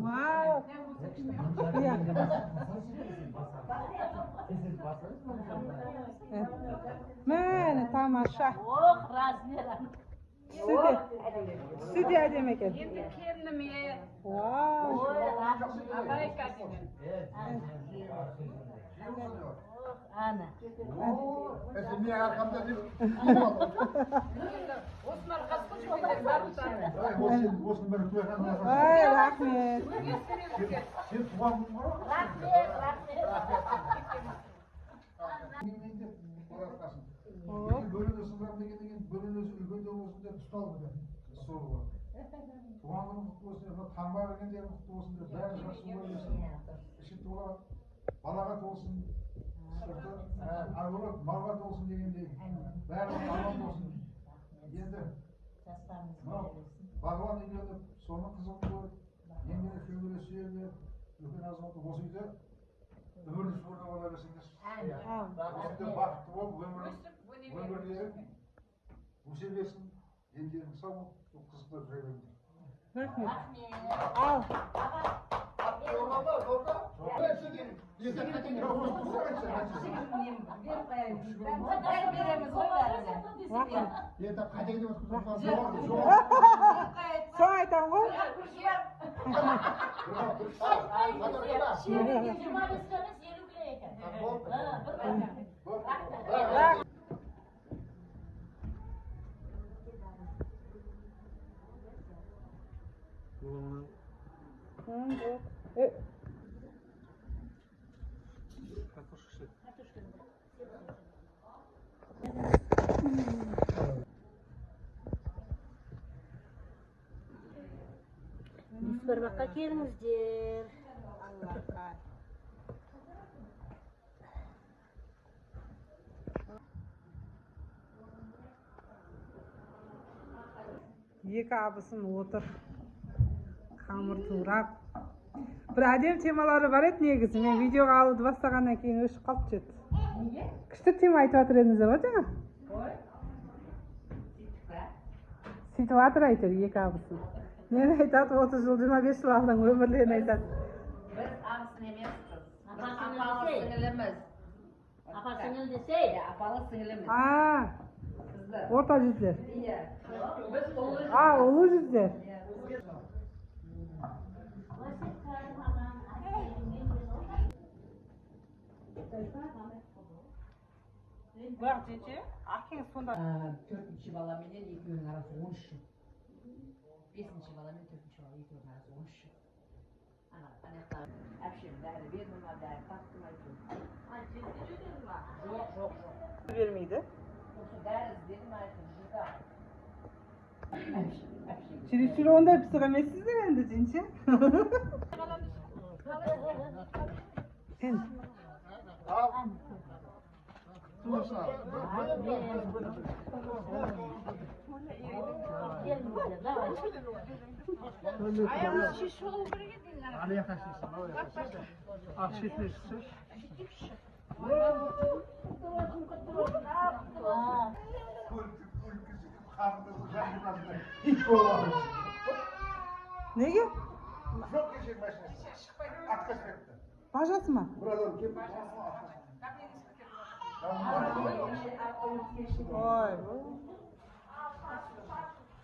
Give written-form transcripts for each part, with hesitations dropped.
Wow. Mana tamasha. Oh, razmer. Studiya demek ekan. Endi keldim ya. Wow. Oh, razmer. Amerika dedim. Ana. Niye arkamda değil? Osman Kaskuç bilir barutani. Olsun ben tuğan. Ay, rahmet. Sen tuğan mı? Razmer. Bölün ısınlar degenden bölün ülkede olsun diye tutalım da soru var. Tuğanın kutlu olsun, tanma vergen diye kutlu olsun diye bәрі жақсы olsun. İşi tuğan, balagat olsun. Ayoluk, margat olsun degендей. Bәрі tamam olsun. Енді бағлан үйленіп, соны қызығын көріп, еңгені көңілі сүйеліп, үлкен азаматы осы үйде өмірді сүріне бола берсеңдер. Осында бақытты болып, өмірлерің өсе берсін, ендерің сау болып, қызықта жүре беріңдер. Rahmet. Al. So'ng aytaman qo'y. Bir bakka kelingizdir. Екі абысын отыр. Қамыр турап. Bir әдем темалары бар еді негізі. Мен видеоға алуды бастағаннан кейін өшіп қалып жет. Күшті тема айтып жатыр едіңіздер ғой жаңа? Сөйтіп жатыр әйтеуір екі абысын. Мен айтады 30 жыл 25 жыл алдың өмірлерін айтады. Biz abısın emesiz. Apalı Apalı singilimiz. Apa singil desey. Apalı singilimiz. Orta жүздер. Iya. Biz ulu Ұлы жүздер. Бірақ жеке, ақен сонда. 4-cü bala менен екеуінің арасы 13 жыл. 5-ci bala мен 4-cü bala екеуінің арасы 13 жыл. Anaqlar әпшем бәрі бермем, бәрі тақтым айтып. Жоқ. Vermeydi. Bәрі іздедім айтып, жыта. Çürü onda bir sıra mesleği de bende cinci. Ayağımız şiş olup buraya dinler. Alaya kaçmışsın, oraya kaçmışsın. Akşetmişsin. Hiç olmadı. Nege? Çok geçecek başına. Atkaç bekle. Bajası mı? Buradan kim? Oy.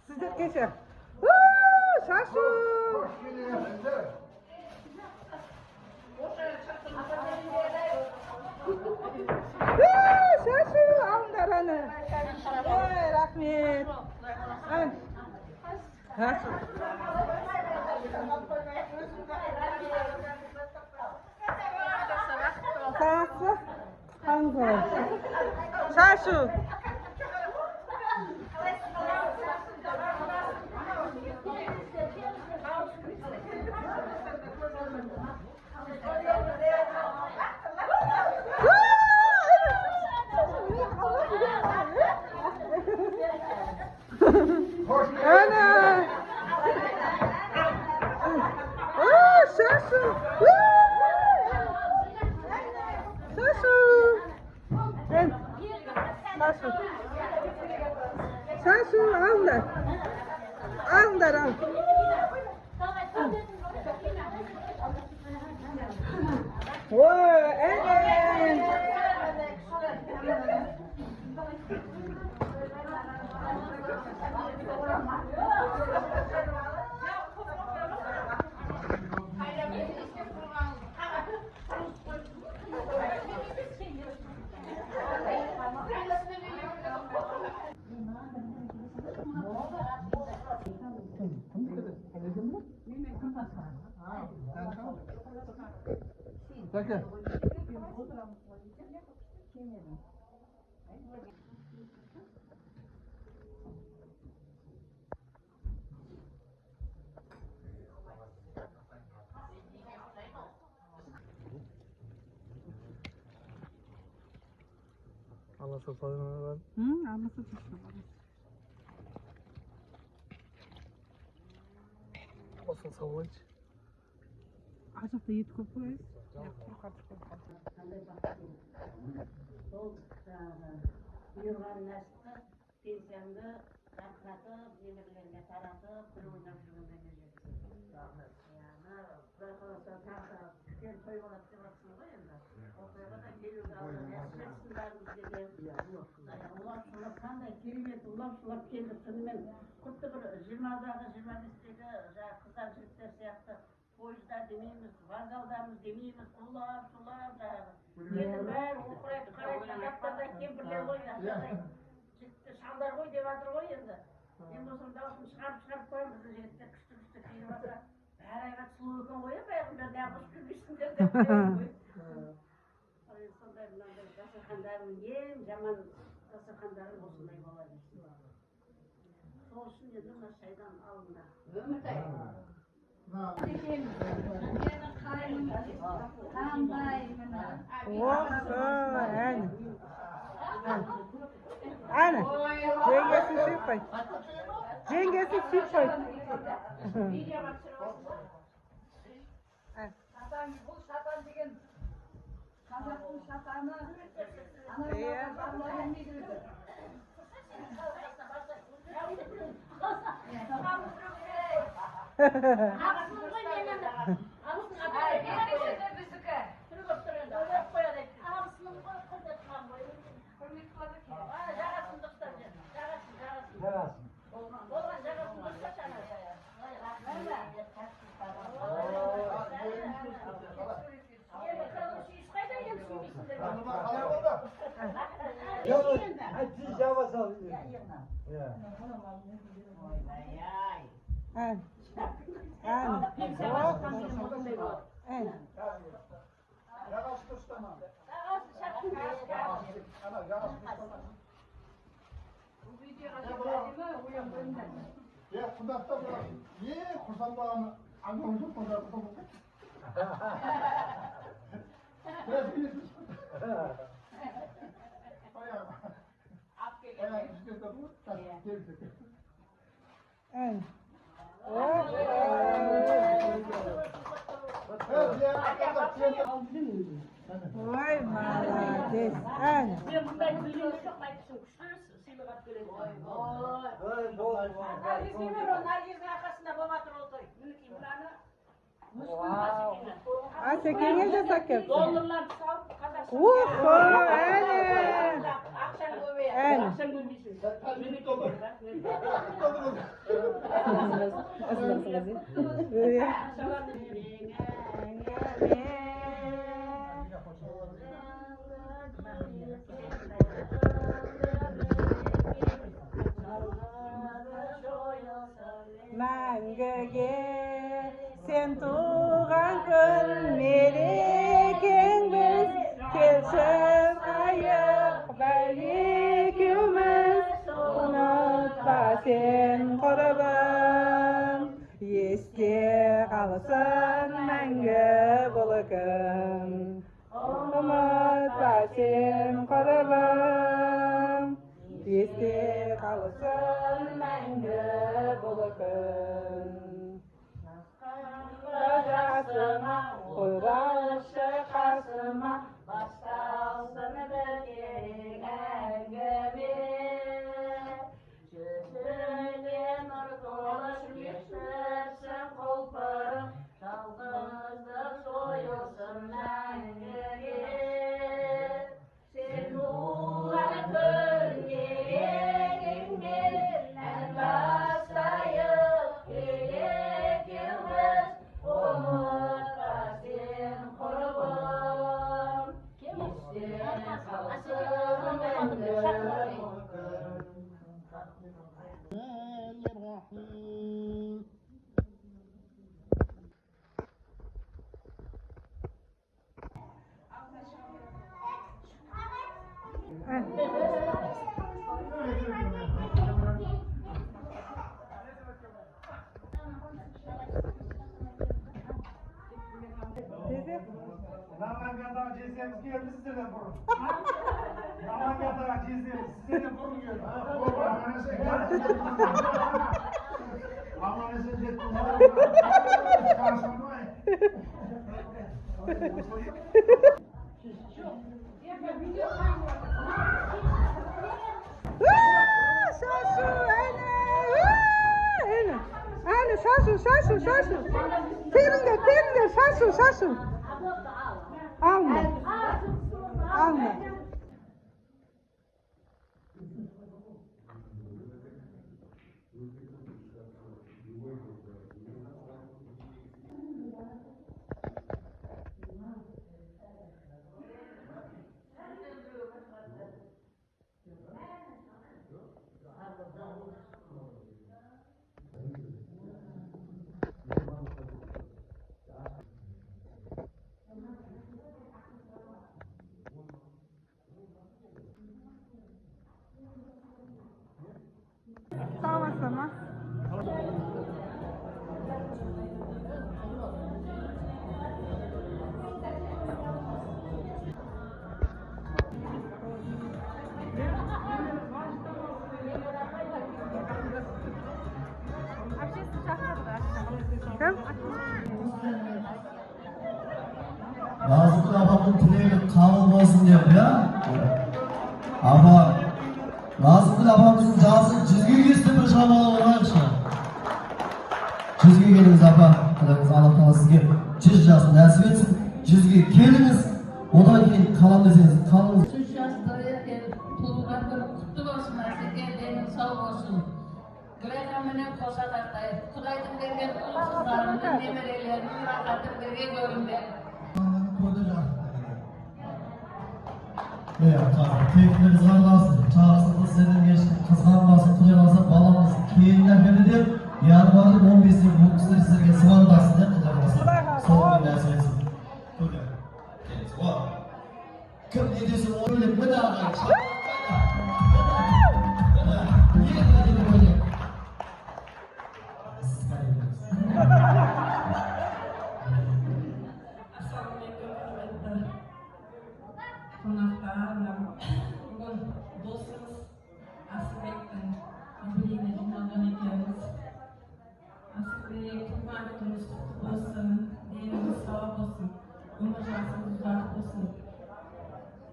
Siz de geçer. Şaşı. Hoş geldiniz. Şaşı. Alın daranı. Oy rahmet. Alın. Ha? Sağsı. Hangi? Şaşı. Hoş geldiniz. Ana. Şaşu. Şaşu. Ben. Şaşu. Şaşu aldılar. Aldılar al. Whoa, Ellen. Peki. Allah sofradan var. Alması tuttu. Olsun savaş. Acıkta yiyip koyuyoruz. Yılgan nesli, pensiyandı, rahatlatıp, yemirlerine taratıp, bir oyundan şurada geleceksin. Yani, bırakılırsa tarafı, tüken toy olarak devaksın koyun da. O toyga da geliyor da, nesletsinlerimiz dedi. Ulan sulap kanday, kelimet, ulan sulap geldi, sınымен. Kutlu bir 20'dagi, 25'teki kızlar jigitler siyahtı. Poyuzda demeyimiz, vokzaldarmiz demeyimiz, ulab, sulab dagı. Endi bari o'qirayib, qarayib, qatlarda kempirlar qo'y, jigitlar shaldar qo'y devatыр qo'y endi. Endi o'sini davosini chiqarib qo'yamiz, bizni jigitlar kuchli kiyinibotsa, bari ayvat suluv ekan qo'yib, bayag'inda naqsh kulishsinlar deb qo'yib. Sonday bilan bir dasturxondarim eng yomon dasturxondarim o'shunday bo'ladi. So'shin endi mana shaydan alindi. Ana. Jengesi süper. Jengesi süper. Satan деген қазақтың шатаны ана Ya, kundakta bırak. Ye, kursandağını anlamışım, kundakta bırak. Biraz bilirsin. Bayağı bisikletle bu, gevşek. Evet. Vay молодец. Ana. Ben bundan bildiğimde çok maytısın kuşlarız, sıyılıp at görelim. Nargiz'in ver o, Nargiz'in arkasında babatır otoy. Müniki buranı, Asekenge de sakep. doldurlar sağ, Kazaksın. Ufa, ana. Akşam göbeği, Evet. akşam göbeğisin. Müniki Мәңгіге сен туған күн мерекеңбіз, келші қайық бәлекеуміз, ұмытпа сен құрбым, есте қалсын мәңгі бұл күн. Ұмытпа сен құрбым, есте қалсын мәңгі бұл күн. Жасыл Uğraşı karşıma başlasın bir engemi. Sözüyle nur doluş geçtirsin kolparı, yalnızlık soyulsun mengeri. Sen tuğan gölgenin gelinden başlayıp gerekimiz umutla sen kurban. İşte kalsın bende Namangan'dan cezemiz geldi sizden burun. Namangan'dan cezemiz sizden burun geldi. Aman sen jettin. Şaşu, öyle, şaşu. Terinler, şaşu. Alma. Sağ olasın. Nazım abamın dileği kabul olsun diyor ya. Ama Nazım abamızın cazı çizgi geçti bir şamalı olaymış ya. Çizgi geliniz abla. Kadınız Allah Allah sizge çiz yazsın, nasip etsin. Çizgi geliniz. Odan keyin kalam deseniz kalınız. Üç yaşları tuğlukları kutlu olsun, erkeklerin sağ olsun. Güleğenmenen koşa taktayı, Kuday'ın vergen ulusuzlarının nemerelerinin rahatı birge görünme. Ya tabii keyifleriniz arlasın. Çağırsınız senin geçti. Kızganmasın, kılıyormasın, balamız keyinler beri de yarın vardı 15'i bu kızları sizlerge sıvardarsın. Ne kılıyormasın? Son günler söylesin. Böyle. Kendisi var. Kim ne diyorsun öyle mi daha Bugün dostumuz Asibek'ten Abiyle dünyadan ekeriz. Asibek'e kurban ettiğimiz kutlu olsun, dinimiz sağ olsun, umacağımız uzak olsun.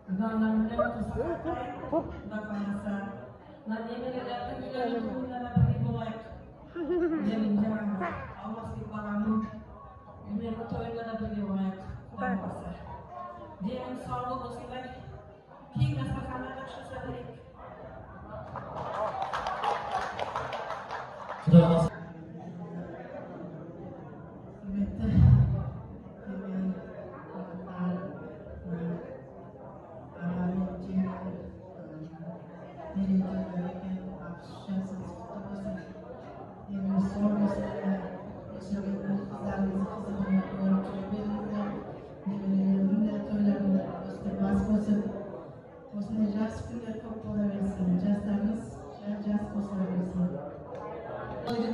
Dünyadan ne olursa, da kalırsa, nanemelerden gülerim bunlara bir olayık. Gelin canım, Allah'ın paramın, ümmet oyunlara bir olayık. Da kalırsa. Diyelim sağlık olsun ve kim nasıl kanalda şu seferik. Kılıyormasın.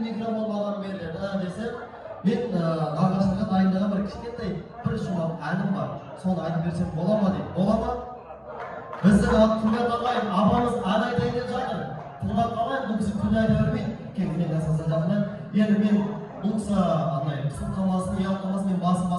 Mikrofon bağlam verirler. Desem, ben arkadaşlarga dayınlagan bir kichkintoy bir shumaq anim var. Sonu aytib bersam bo'ladimi deydi. Bo'ladimi? Bizni Turmat og'ay, abamiz ana aytay deb жатыр. Turmat og'ay bu kishi kun aytavermaydi. Keyin narsasini jaqlar. Endi men bu kishi anday qism qamasini, yo'q qamasini men bosib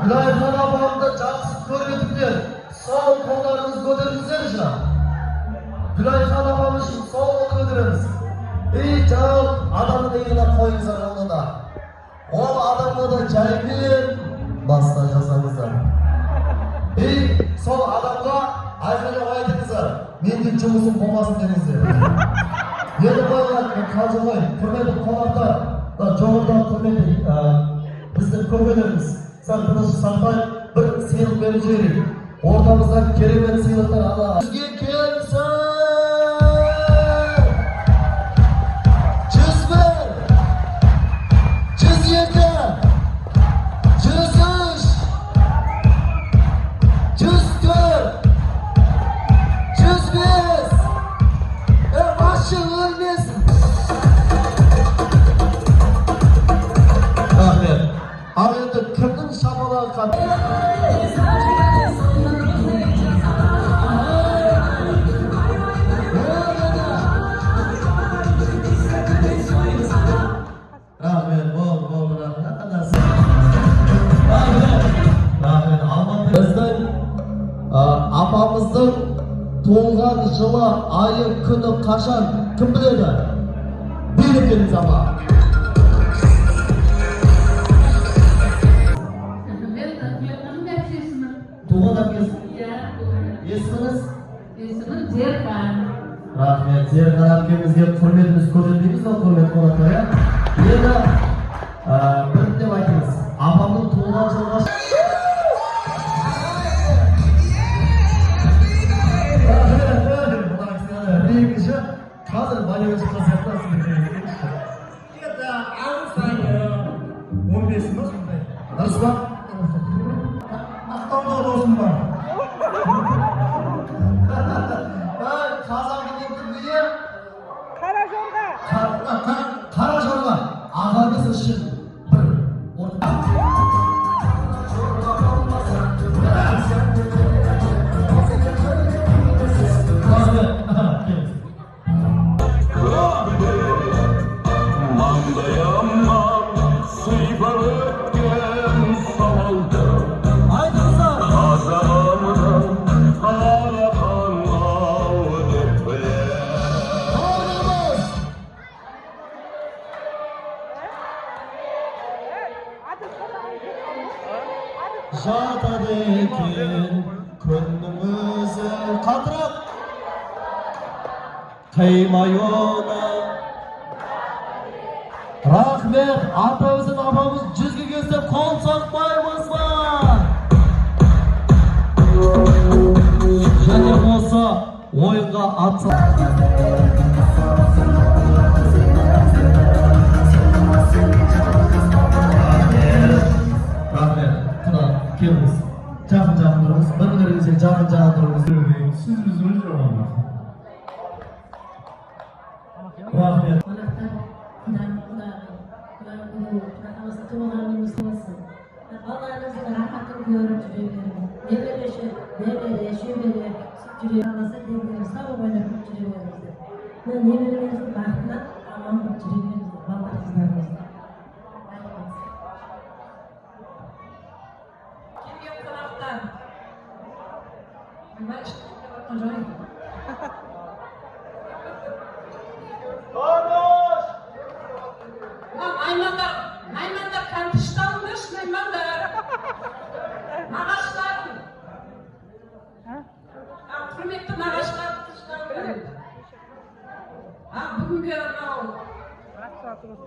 Gülayхан apamda жақсы көрмедіңдер. Sol қолдарыңыз көтеріңіздерші. Gülayхан apamыз үшін sol көтеріңіз. Жаңағы адамның иығына қойыңыздар оны да. Ол адамға да жаймен баста жасаңыздар. Сол адамға айқайлап айтыңыздар. Менің жұмысым болмасын деңіздер. Енді қойған қалжыңой, құрметті қонақтар, жоғарыдан құрметті біздің көкелеріміз, Сарқыныш Сарпай бір сыйлық беріп жіберейік. Ортамыздан керемет сыйлықтар ала. Бізге келсін! 90 жылы айы күні қашан кім біледі? Биліктеріңіз ama. Туған әпкесі? Есіміңіз? Есімім Зерхан. Рахмет, Зерхан әпкемізге құрметіміз көрсетеміз бе, құрметті қонақтар? Енді бір деп айтыңыз. Апамның туған жылға қазір балеге шыққан сияқтысың. Енді ағысайы 15 ма сондай? Дұрыс па? Ақтауда досым бар. Қазақ елдің үйі Қара жорға. Қара жорға ағамыз үшін бір орта. Жатады екен күннің өзі қатырап қимай оны. Рахмет, атамыздың апамыз 100-ге келсе қол соқпаймыз ба? Және осы ойынға келіңіз, жақын тұрыңыз, бір-біріңізге жақын тұрыңыз. Siz bizim öyle Рахмет. Балаларыңыздың рахатын көріп жүре беріңіз. Немере жүре аласа деңгейі сау ойлап жүре беріңіздер. Немерелеріңіздің бақытына аман болып жүре беріңіздер, балаларыңыздың. Келген қонақтар. Наймандар кантышталмыш, наймандар. Нағаштарым. Құрметті нағаштар тышталмыр. Бүгінгі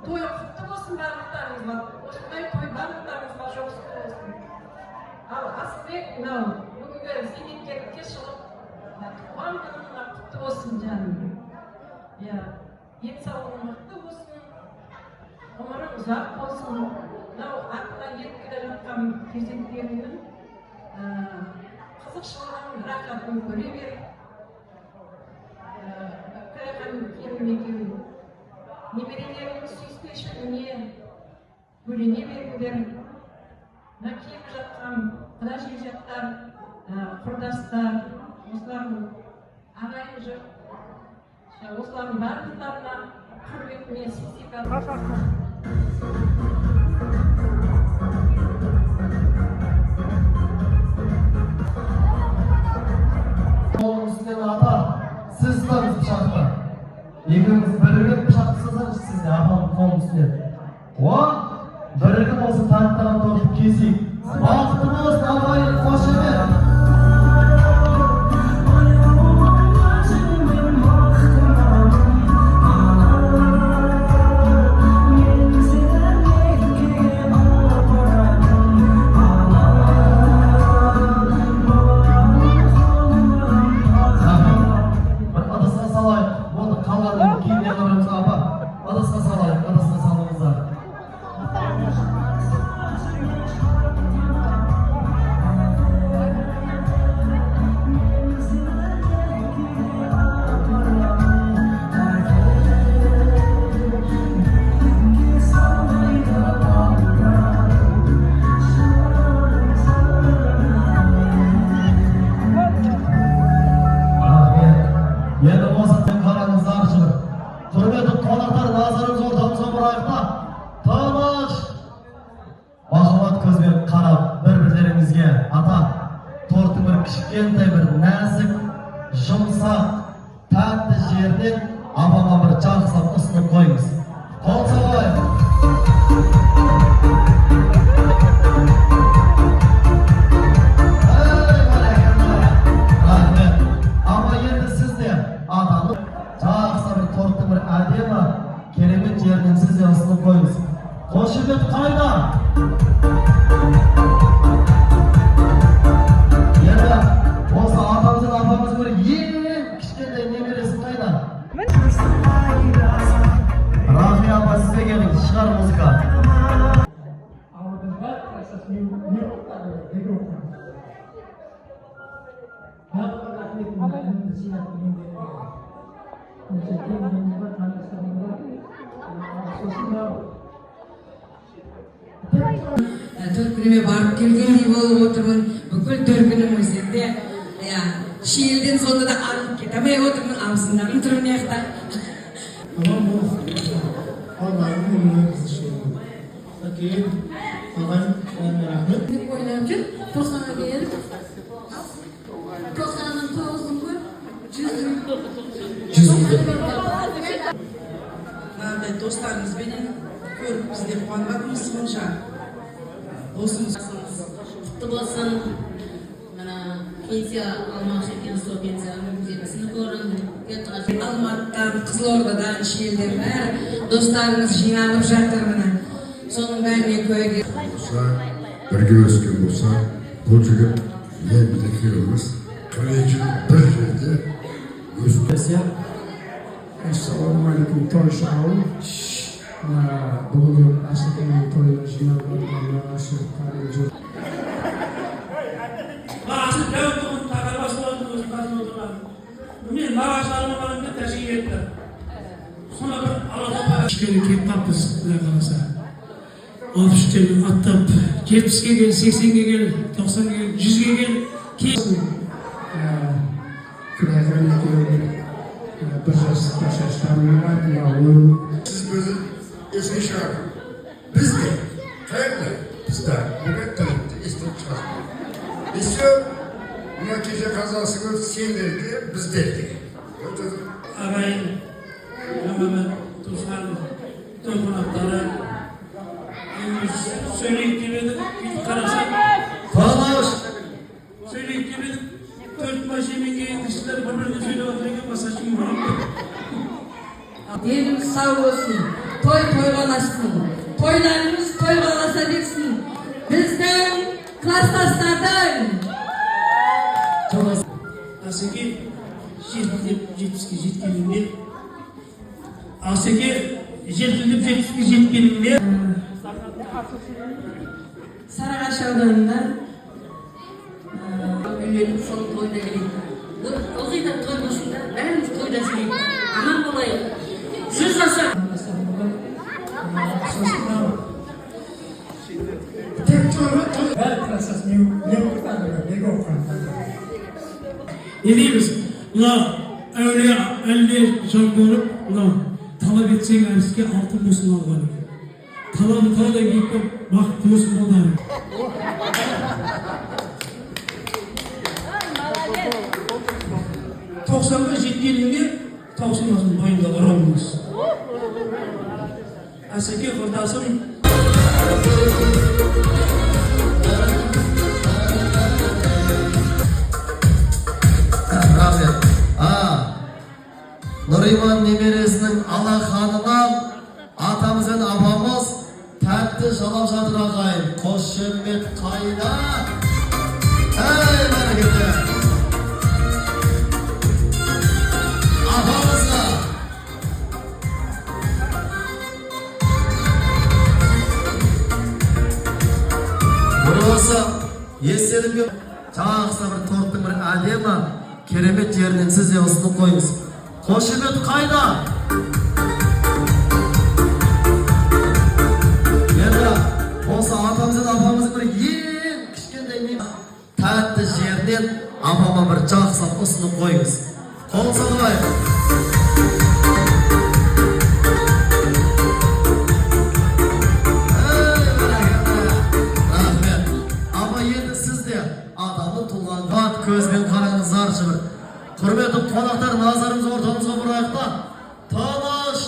той құтты болсын барлықтарыңызға. Осындай той барлықтарыңызға жоғысы болсын. Ал Асылбек бүгінгі зейнеткерлікке шығып, туған күніңіз құтты болсын жаным. Денсаулығың мықты болсын. Өмірің ұзақ болсын. Артына еркелеп жатқан перзенттеріңнің қызықшылығын, рахатын көре бер. Күләйхан келін екеуін немерелерінің сүйіспеншілігіне бөлене беріңдер. Келіп жатқан құда жекжаттар, құрдастар, осылардың ағайын жұрт, осылардың барлықтарына құрметіне сертификат. birigim olsa taxtadan tortib kesik. Vaqtimiz avval qo'shib Endi bosatdan qaramizlar chiqib. Hurmatli qonaqlar nazarimiz o'rtamizga boraylikda. To'mash. Bahmat ko'zga qarab bir-birlaringizga ata tortib bir kichkintoy bir nazik, shumsoq, tatli yerni avvalo bir chanqsab isitib qo'yamiz. Qo'lsavoy. Kelimin yerinin siz yansını koyunuz. Koşulet kayda. Yana olsa atamızın apamızın böyle yeni kişilerden nemiresi kayda. Rahmi apa size gelin. Çıkar müzika. Төркүнүмө барып келгендей болуп отурмун. Бүкүл төркүнүм өзүнде шиелден сонда да алып кете алмай отурмун. Абысындагым туруп мыякта. Ойлап жүр, Тоқсанға келіп, 99-ын көріп, 100 достарыңызбенен көріп бізде қуанбадыңыз сонша. Досыңыз құтты болсын. Мына пенсия алмақшы екен, сол пенсияның өзгесін көрін. Алматыдан, Қызылордадан, шиелден бәрі достарыңыз жиналып жатыр мына. Соның бәріне көйге. Бірге өскен болса, бұл жігіт енді екеуміз 40 жыл бір жерде өскен. Ассалаумағалейкум, той шағауы. Бүгін Асекеңнің тойына жинап отырғанына Асекеңнің жүр. Асек дәуіттің тағарбасы болатын өзім қасында отырған. Мен нағашыларыма барымда тәшкел етті. Соны бір алатапа кішкене кеп таппыз, құдай қаласа. 60-тен аттап, 70-ге кел, 80-ге кел, 90-ге кел, 100-ге кел. Күләйған екеуі бір жастарының артында ойын. Siz böyle eski şarkı. Biz de, kayıtlı, biz de bugün tanıttı, istek çıkarttık. Biz de buna gece kazasını senlerdi, biz derdi. Ağayın, Mehmet Tuzhan, tüm konakları söyleyip girelim, bir karasak. Konuş. Söyleyip girelim, 4 baş yemeğe kişiler birbirine söyleyip otururken masajım var. Деніңіз сау болсын, той тойланасın, toylarımız toylанаса берсін. Біздің кластастардың. Асеке 70-ге жеткенінде, Асеке 70-ге жеткенінде, Сарыағаш ауданында үйленіп сол тойда келеді. Ылғи да той болсында бәріміз тойласып едік. Аман болайық. 100 жаса. Ne diyemiz? Ula öyle can görüp, ula talep etsen erişke altın musun alğanı. Talabı talep edip bak musun alğanı. Toksanda жеткенінде таусылмасын бойында қарауымыз. Асеке құрдасым Rahmet. Nuriman nemeresinin alaqanından atamız ve apamız tәтті жалап жатыр ағайын. Қошемет қайда? Ей, бәрекелді. Апамызға. Осы естелікке жақсы бір торттың бір әдемі керемет жерінен сіз де ұсынып қойыңыз. Қошемет қайда? Енді осы атамыздың апамыздың бір ең кішкентай тәтті жерінен апама бір жақсы ұсынып қойыңыз. Қол соғайық. Көзбен қараңыздаршы бір. Құрметті қонақтар, назарымызды ортамызға бұрайық та. Тыныш.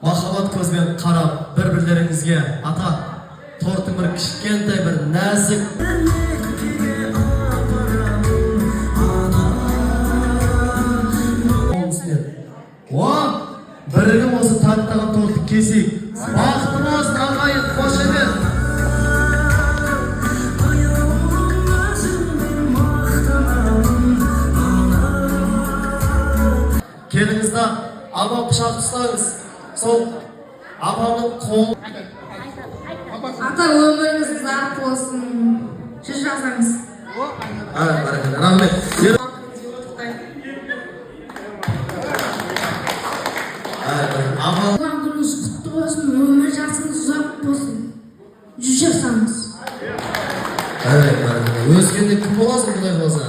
Махаббат көзбен қарап, бір-бірлеріңізге ата торттың бір кішкентай бір нәзік. Бірігім осы таттаған тортты кесейік. Бақытымыз ағайын, қошемет. Келіңізді апам пышақ ұстаңыз. Сол апамның қолы. Ата, өміріңіз ұзақ болсын. Жүз жасаңыз. Рахмет. Туған күніңіз құтты болсын, өмір жасыңыз ұзақ болсын. Жүз жасаңыз. Өскенде кім боласың құдай болса?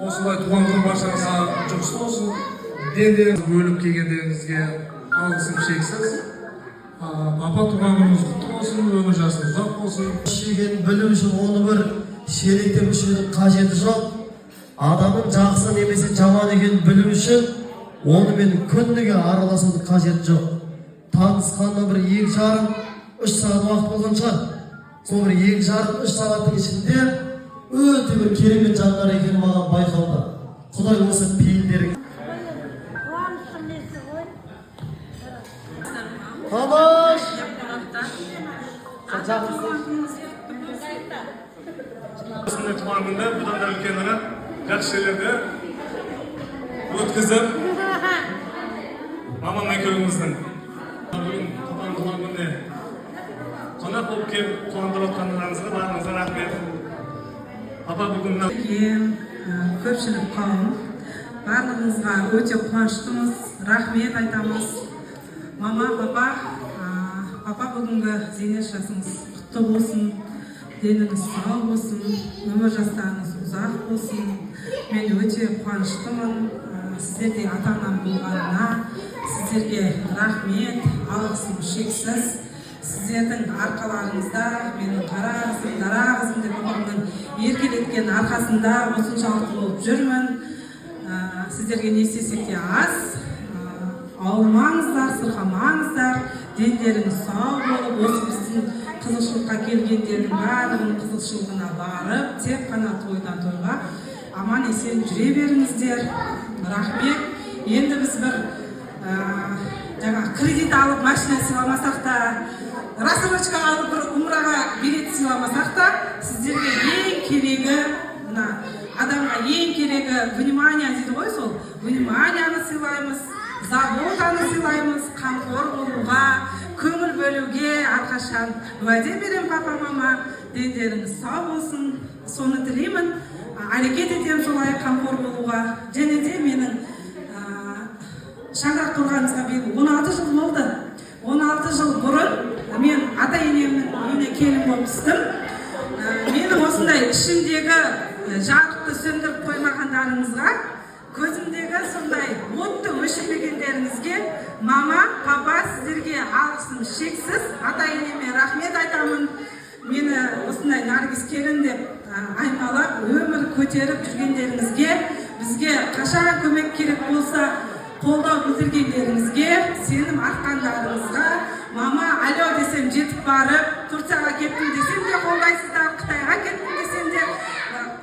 Осылай туған күн баршаңызға жұғысты болсын. Дендеріңіз бөліп келгендеріңізге алғысым шексіз. Апа, туған күніңіз құтты болсын, өмір жасыңыз ұзақ болсын. Шегенін білу үшін оны бір шелектеп ішудің қажеті жоқ. Адамның жақсы немесе жаман екенін білу үшін онымен күніге араласудың қажеті жоқ. Танысқаннан бір 2,5-3 сағат уақыт болған шығар. Сол бір 2,5-3 сағаттың ішінде өте бір керемет жандар екені маған байқалды. Құдай осы пейілдерің. Тамаш! Осындай туған күнде бұдан да үлкенірі жақсы жерлерде өткізіп, маман екеуіңіздің бүгін туған күнде қонақ болып келіп қуантып отқандарыңызға барыңызға рахмет. Апа, бүгін көпшілік қауым барлығыңызға өте қуаныштымыз, рахмет айтамыз. Мама, папа бүгінгі зейнет жасыңыз құтты болсын, деніңіз сау болсын, өмір жастарыңыз ұзақ болсын. Мен өте қуаныштымын сіздерде ата-анам болғанына. Сіздерге рахмет, алғысым шексіз. Сіздердің арқаларыңызда менің қара қызым, дара қызым деп апамның еркелеткен арқасында осыншалық болып жүрмін. Сіздерге не істесек те аз. Ауырмаңыздар, сырқамаңыздар, дендеріңіз сау болып, осы біздің қызықшылыққа келгендердің барлығының қызықшылығына барып, тек қана тойдан тойға аман есен жүре беріңіздер. Рахмет. Енді біз бір кредит алып машина сыйламасақ та, рассрочка алып бір умраға билет сыйламасақ та, сіздерге ең керегі, адамға ең керегі внимание дейді ғой, сол вниманияны сыйлаймыз, заботаны сыйлаймыз, қамқор болуға, көңіл бөлуге әрқашан уәде берем папа, мама, дендеріңіз сау болсын, соны тілеймін. Әрекет етем солай қамқор болуға. Және де менің шаңырақ тұрғанымызға биыл 16 жыл болды. 16 жыл бұрын мен ата-енемнің үйіне келін болып түстім. Менің осындай ішімдегі жарықты сөндіріп қоймағандарыңызға, көзімдегі сондай отты өшірмегендеріңізге мама, папа, сіздерге алғысым шексіз. Ата-енеме рахмет айтамын. Мені осындай Наргиз келін деп аймалап, өмір көтеріп жүргендеріңізге, бізге қашан көмек керек болса, қолдау білдіргендеріңізге, сенім артқандарыңызға, мама алло десем жетіп барып, Турцияға кеттім десем де қолдайсыздар, Қытайға кеттім десем де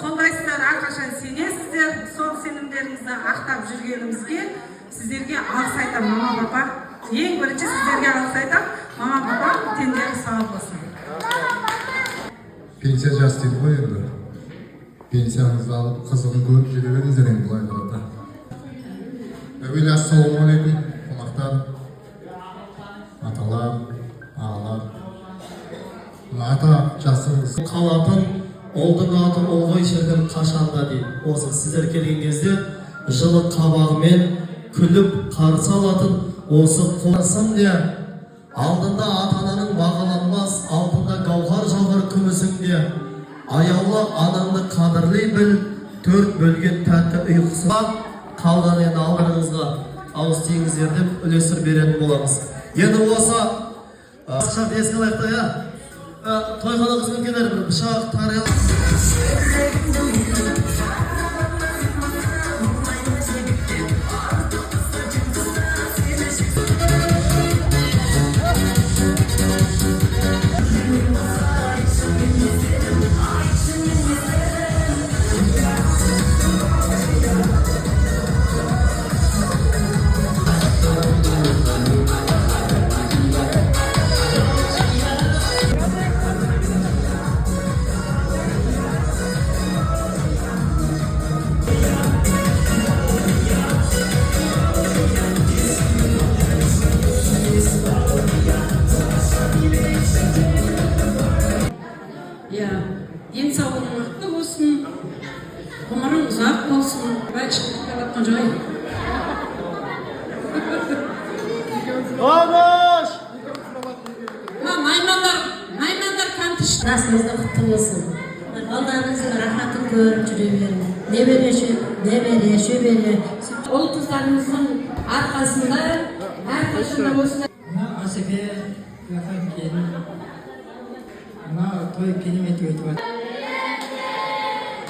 қолдайсыздар, әрқашан сенесіздер. Сол сенімдеріңізді ақтап жүргенімізге сіздерге алғыс айтамын, мама папа. Ең бірінші сіздерге алғыс айтамын, мама папа, тендері сау болсын. Пенсия жас дейді ғой енді. Пенсияңызды алып қызығын көріп жүре беріңіздер енді былай қарата. Әуелі ассалаумағалейкум қонақтар, аталар, ағалар. Ата жасыңыз қалатын ұлдың аты ұлғай шіркін қашанда дейді. Осы сіздер келген кезде жылы қабағымен күліп қарсы алатын осы қорсам де алдында ата-ананың бағаланмас, алдында гауһар жауһар күмісіңде аяулы анаңды қадірлей біл, 4 бөлген тәтті ұйқысы қалған енді алдарыңызға ауыз тиіңіздер деп үлесір беретін боламыз. Енді осы шарт еске лайықты, тойхана қызметкерлері бір пышақ тарелка денсаулығың мықты болсын, ғұмырың ұзақ болсын. Бәл шығып қалатқан жай. Маймандар қанты ішті. Жасыңызда құтты болсын. Балдарыңыздың рахатын көріп жүре беріңіз. Немере, шөбере. Ол қыздарыңыздың арқасында әрқашанда осындай. Асеке, жақан келін. Мына той керемет өтіп жатыр.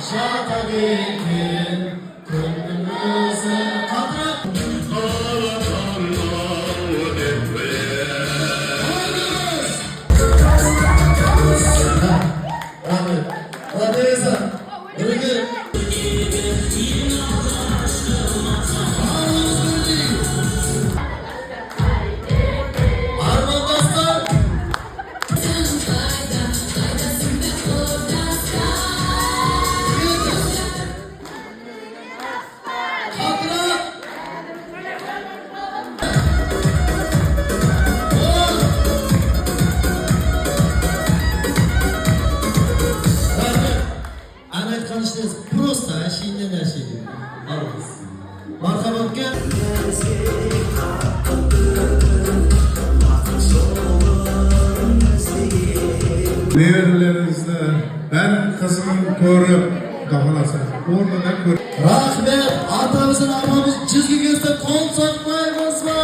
жата берген күнімізі қатырып просто әшейінен әшейін алыңыз. Мархабатке Немерелеріңізді бәрін қызығын көріп қабыласа орнына көріп. Рахмет, атамыздың армамыз жүзге келсе қол соқпаймыз ба?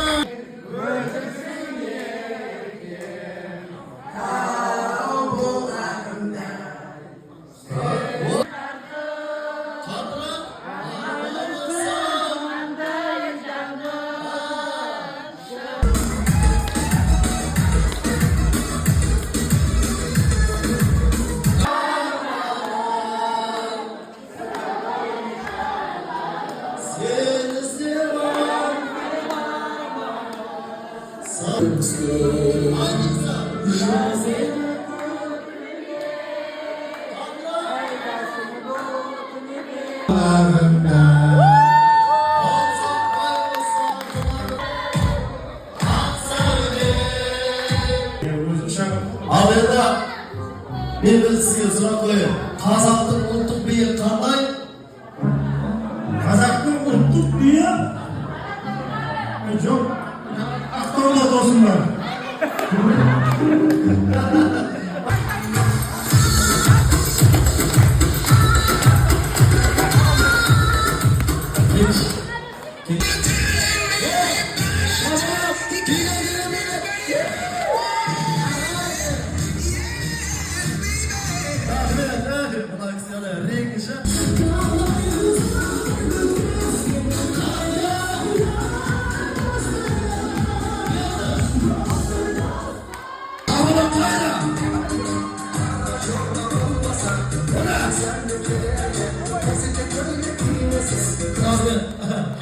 Ал енді мен сізге сұрақ қояйын. Қазақтың ұлттық биі қандай? Қазақтың ұлттық биі жоқ. Ақтауда досым бар.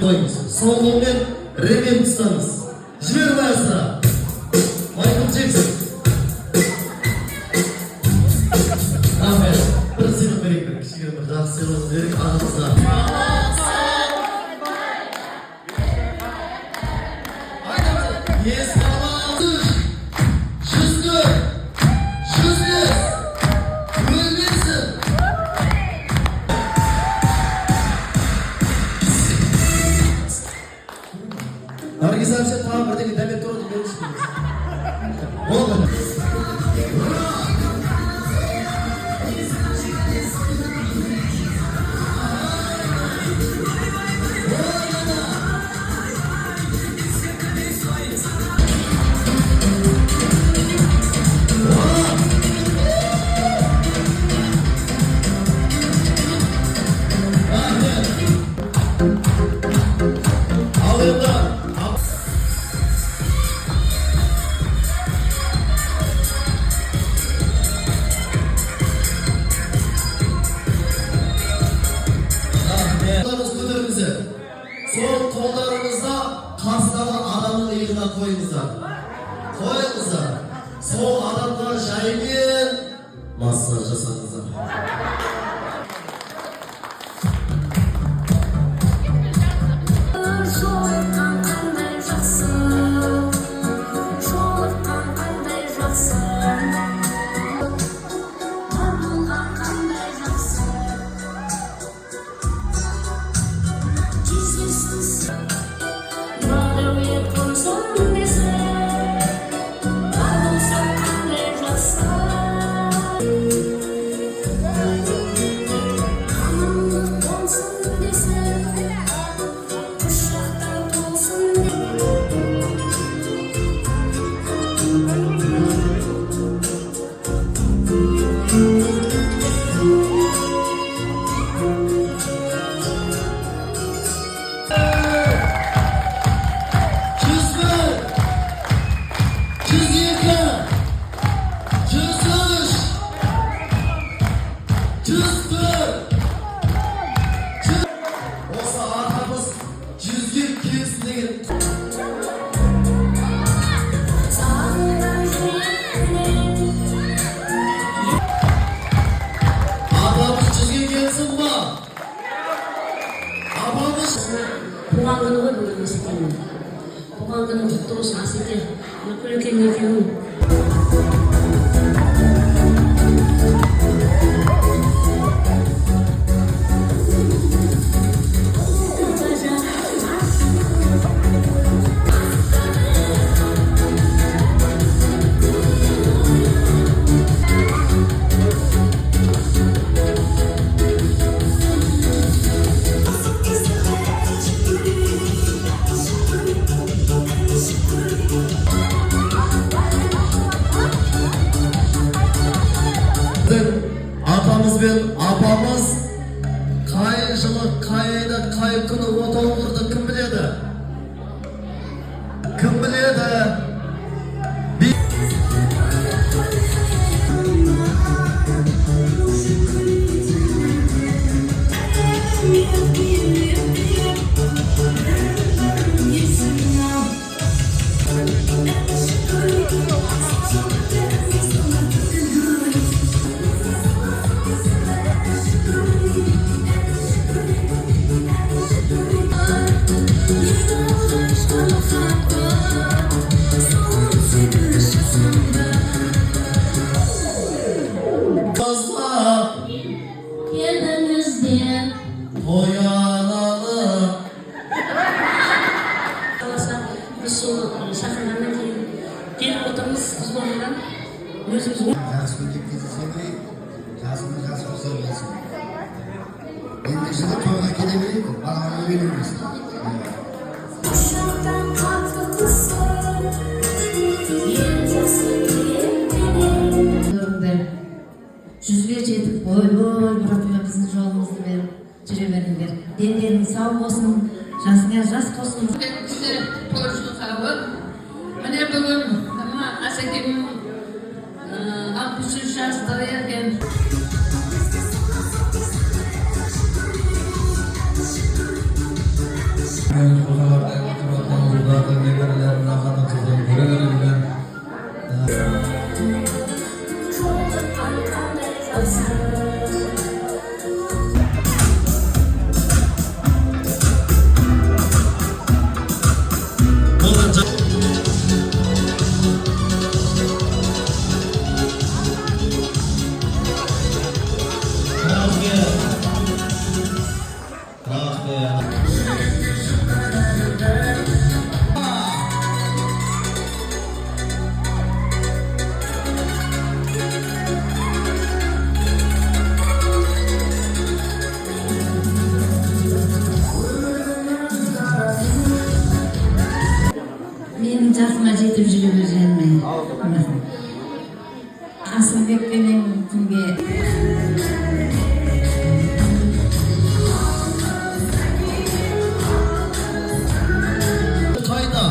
koyunuz. Soğuluğundan remen tutanız. Jiber bayasıra. Michael Jackson. Aferin. Bir sınıf vereyim bir kişiye bir жақсы сыйлық verip aramızda. Yes, tamam. Жүзді. Өлмесін. Наргиз әпше тағы бірдеңе дәмет тұрады беріңіз. Болды. Al yılda. Sol kollarınızda kasnalı adamın iğne koyunuzlar. Koyunuzlar. Sol adamlar şahidin masaj jasanızlar. Bukan kena gue belum masih kena. Bukan kena terus masih deh. Nak pergi ke Atamız ve apamız kay жылы kay ayda kay күні отау құрды кім біледі? Кім біледі? Жүзге жетіп ой-ой мұратыма біздің жолымызды беріп жүре беріңдер. Дендерің сау болсын, жасыңа жас қосын. Міне бүгін Асекемнің 63 жаста екен. жүргеніміз жанбай. Асылбек пенен күнге Қайда?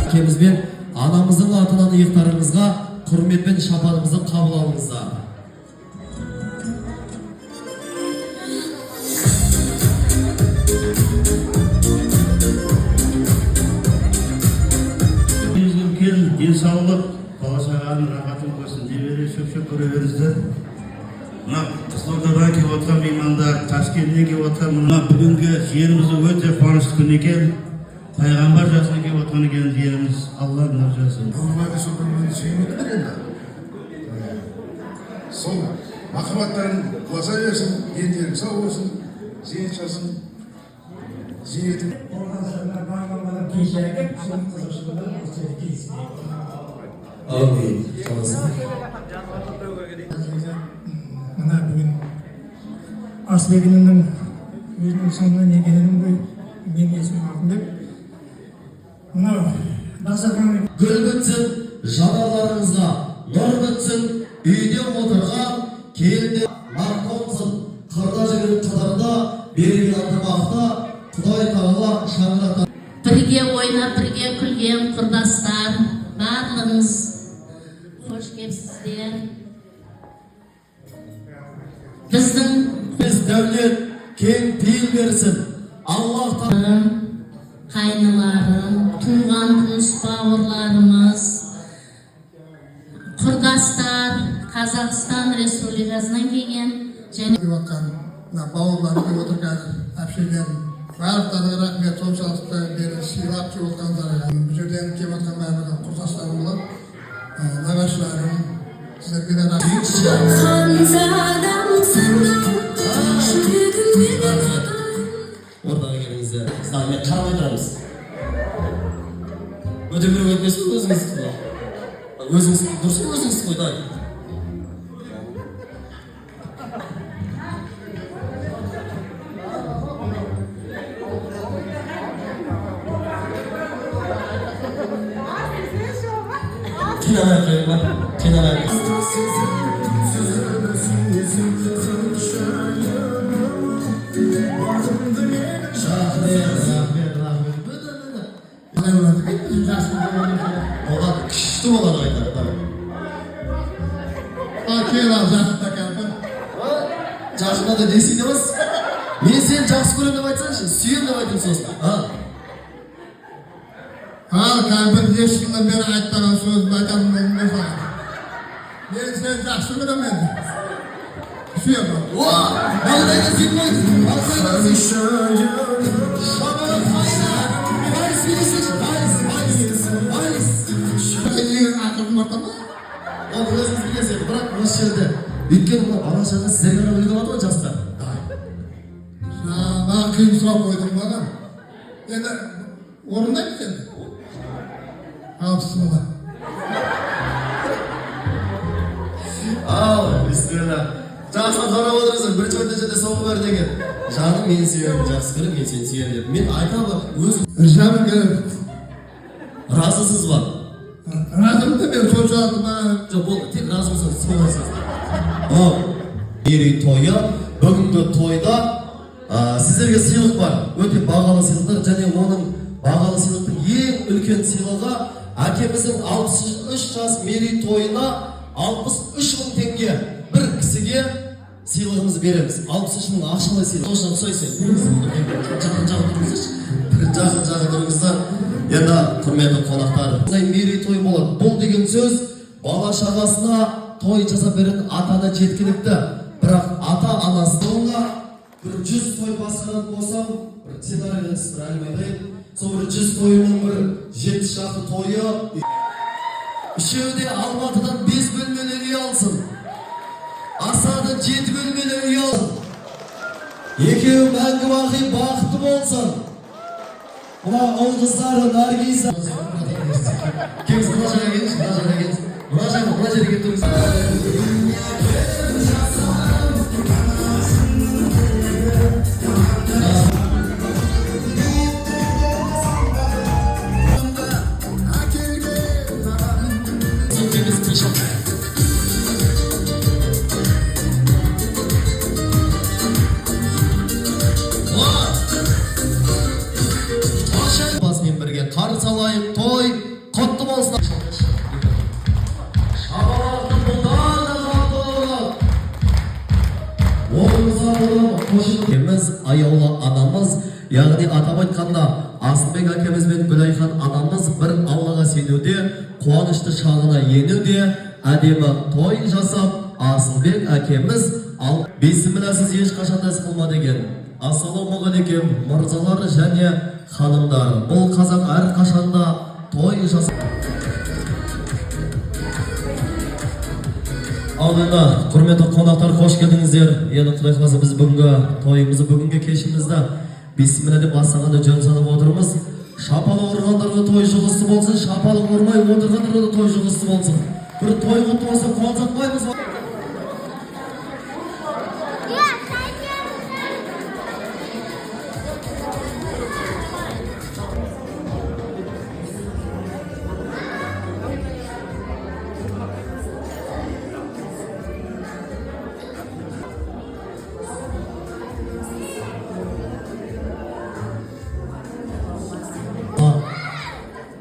Әкемізбен анамыздың атынан иықтарыңызға құрметпен шапанымызды қабыл алыңыздар. Үлкен денсаулық, бала-шағаның рахатын болсын, небере шөп-шөп көре беріңіздер. Мына Қызылордадан келіп отырған меймандар, Ташкенттен келіп отырған мына бүгінгі жерімізді өте қуанышты күн екен. Пайғамбар жасына келіп отырған екен жеріміз, Алла нұр жасын. Нұрбайды Сұлтанмен сүймекті енді. Сол махаббаттарын құласа берсін, ендерің сау болсын, зейнет жасын, зейнетін. Amin. Мына бүгін Асылбегінің өзінің соңынан екенін мен есіме алдым деп мынау дастархан Гүл бітсін, жанарларыңызға нұр бітсін, үйде отырған келді мақтонсын, қырда жүрген қатарда берген ынтымақта Құдай Тағала шаңырата. Бірге ойнап, бірге күлген құрдастар, барлығыңыз қош келіпсіздер. Біздің дәулет кең пейіл берсін. Аллах Тағала қайныларым, туған туыс бауырларымыз, құрдастар, Қазақстан Республикасынан келген және бауырлар келіп отыр қазір әпшелерім барлықтарына рахмет, соншалықты мені сыйлап жүріп отқандарға бұл жерден келіп отқан барлығы құрдастарым болады, нағашыларым, сіздерге де рахмет. Ортаға келіңіздер. Сізді қарамай тұрамыз. Өте бір өтмесін өзіңіз. Өзіңіз дұрыс өзіңіз қойды. Қинамай қойма, қинамай. Оған күшті болғаны айтады. Кел ал, жақында кәмпір. Жақында да десейді емес. Мен сені жақсы көрем деп айтсаңшы, сүйем деп айтым сосын. Ал кәмпір ешкімнен бері айтпаған сөзін айтамын мен саған. Мен сені жақсы көрем енді. Сүйем ал. Балдай да сүйем қойды. Балдай да сүйем. Шабырын қайда. Байыз бересінші, байыз. Егер ақырын ортама? Ол өзіңіз білесіз, бірақ осы жерде. Өйткені бұл бала шаға сіздерге ғана үлгі алады ғой жастар. Маған қиын сұрақ қойдың маған. Енді орындаймыз енді. Ал бісміллә. Ал, бісміллә. Жақсы қарап отырсың, бір жерде соғы бар деген. Жаным мен сүйемін, жақсы көрем, мен сені сүйемін деп. Мен айтамын, өзім. Ризамын керек. Разысыз ба? Разымды мен сол жауапты маған. Жоқ, болды, тек разымсыз, солайсыз. Мерейтойы, бүгінгі тойда сіздерге сыйлық бар. Өте бағалы сыйлықтар, және оның бағалы сыйлықтың ең үлкен сыйлығы әкеміздің 63 жас мерейтойына 63.000 теңге бір кісіге сыйлығымыз береміз. 63 мың ақшалай сыйлық. Осыған ұқсайсың. Жақын тұрыңыздар. Енді құрметті қонақтар. Мерейтой болады. Бұл деген сөз бала шағасына той жасап беретін ата-ана жеткілікті. Бірақ ата-анасына бір 100 той басқаратын болсам, бір сценарийді бір әлмейдейін. Сол бір 100 тойының бір 7 шақты тойы. Үшеуде Алматыдан 5 бөлмелі үй алсын. Асадан 7 бөлмелі үй алсын. Екеуі мәңгі бақи бақытты болсын. Мына ұл қыздары Наргиза. Кеміз мына жерге келіңіз, мына жерге келіңіз. Мына жерге келіңіз. Қарыз алайын, той, құтты болсын. Шабалардың бұлдан да қатты олығы. Оғымызға болуы қошын. Кеміз аяулы анамыз, яғни атап айтқанда Асылбек әкеміз бен Гүлайхан анамыз бір Аллаға сенуде, қуанышты шағына енуде, әдемі той жасап, Асылбек әкеміз бесіміләсіз ешқашанда іс қылмады екен. Ассалаумағалейкум, мырзалар және ханымдар. Бұл қазақ әрқашанда той жасап. Алдында, құрметті қонақтар, қош келдіңіздер. Енді Құдай қаласа біз бүгінгі тойымызды, бүгінгі кешімізді бисмилля деп бастағанда жөн санап отырмыз. Шапалы ұрғандарға той жұғысты болсын, шапалы ұрмай отырғандарға той жұғысты болсын. Бір той құтты болса қуансатпаймыз ба?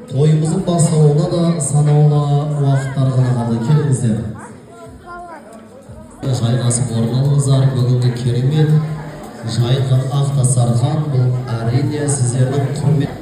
Тойымыздың басталуына да санаулы уақыттар ғана қалды. Келіңіздер. Жайғасып орын алыңыздар. Бүгінгі керемет жайылған ақ дастархан бұл әрине сіздердің құрмет.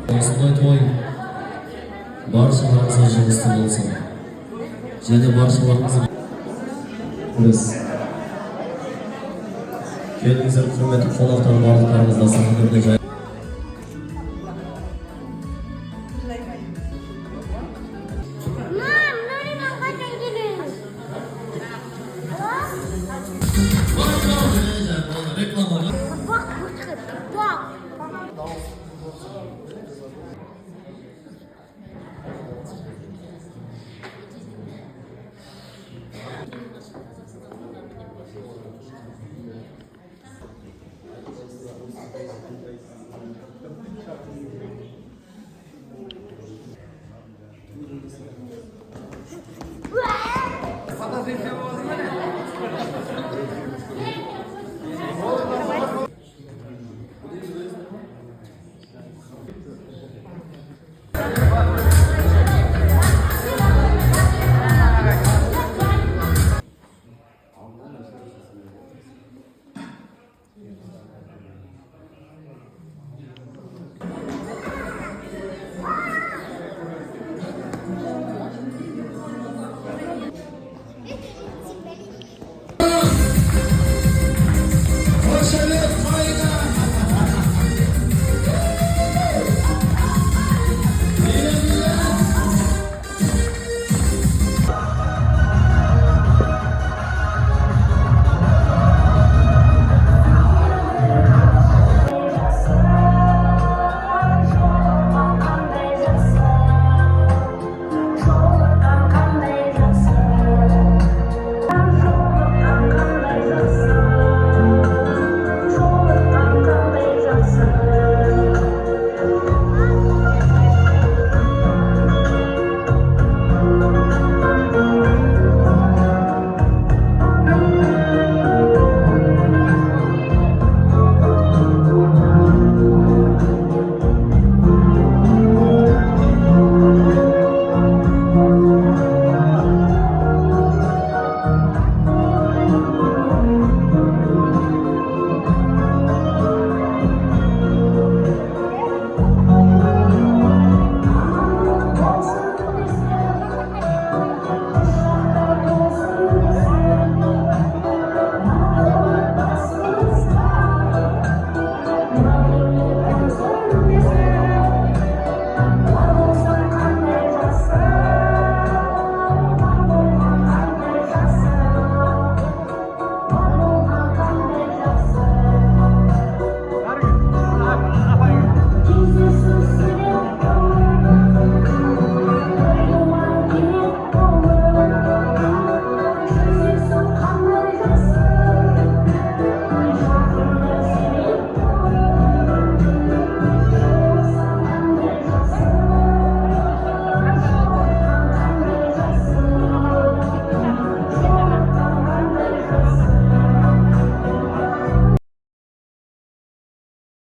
Осындай той баршаларыңызға жемісті болсын. Және баршаларыңыз біз келдіңіздер, құрметті қонақтар, барлықтарыңызға сахнада